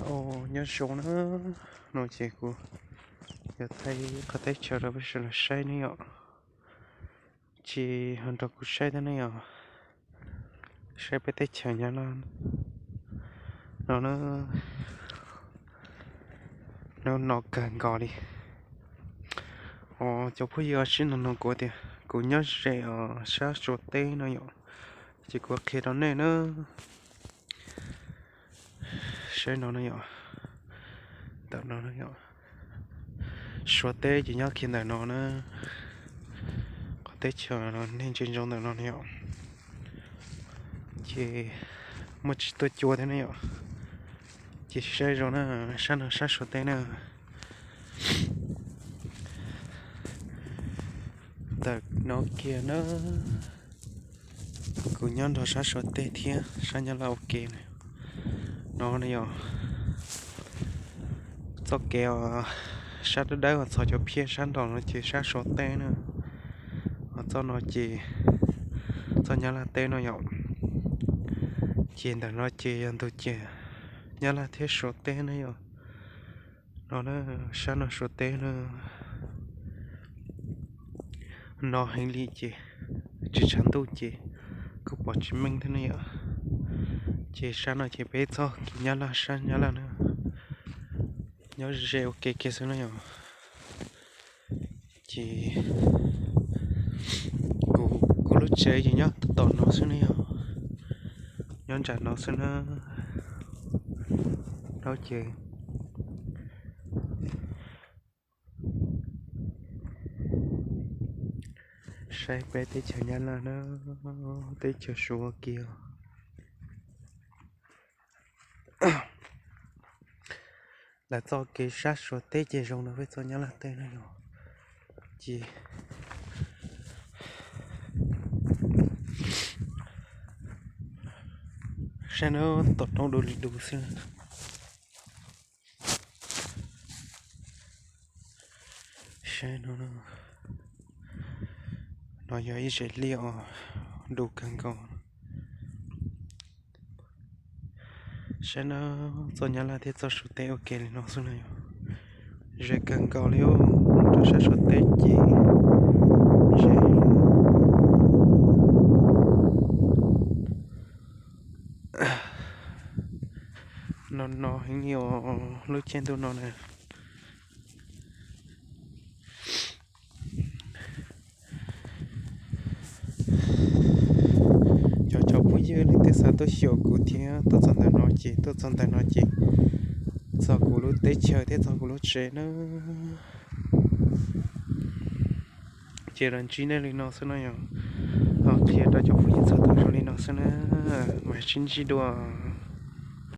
Ồ, nhớ số nó nói chuyện của giờ thấy có thể chờ được với sự là say này ạ. Chỉ hơn đó cũng say thế này ạ. Say bé tới chờ nhá nó nó càng gò đi. Ồ, cho bây giờ xin nó của thì cũng nhớ sẽ sát số tê nó ạ. Chỉ có khi đó này nó say nó ạ. Tập nó ạ. Số tê chỉ nhớ khi nào nó có thể chờ nó nên trên trong nó ạ. Chỉ một chút chua thế này ạ. Chỉ say rồi nó sát số tê nè. Tật nó kia nó cũng nhớ đó sát số tê thiên sát nhớ là ok này nó này ạ cho kèo sát ở đấy và cho phía sát đó nó chỉ sát số tê nữa cho nó chỉ cho nhớ là tê nó nhậu chỉ là nó chỉ ăn tôi chỉ nhớ là thế số tê này ạ nó sát nó số tê nó hành lý chỉ chắn tôi chỉ cứ bỏ chứng minh thế này ạ chỉ sát nó chỉ biết cho nhớ là sát nhớ là nữa nhớ rêu ok kia sao này ạ chỉ cô lúc chơi gì nhá tao nó sao này ạ nhớ chặt nó sao nó chơi sai bé tới chờ nhá là nó tới chờ số kia là cho cái sát số tê chơi rong nó với cho nhá là tê này rồi chị sao nó tụt nó đủ xin sao nó giờ ý sẽ liệu đủ càng còn sao nó cho nhá là thế cho số tê ok nó xuống này rồi càng còn liệu cho sát số tê chị nó hình nhiều lúc trên tôi nó này cho bây giờ thì tôi sao tôi hiểu cụ thể tôi chọn tại nó chỉ sao cụ lúc tới chờ thế sao cụ lúc chế nó chế lần chi này nó sẽ nói thì đó cho bây giờ sao tôi cho nó sẽ mà xin chi đồ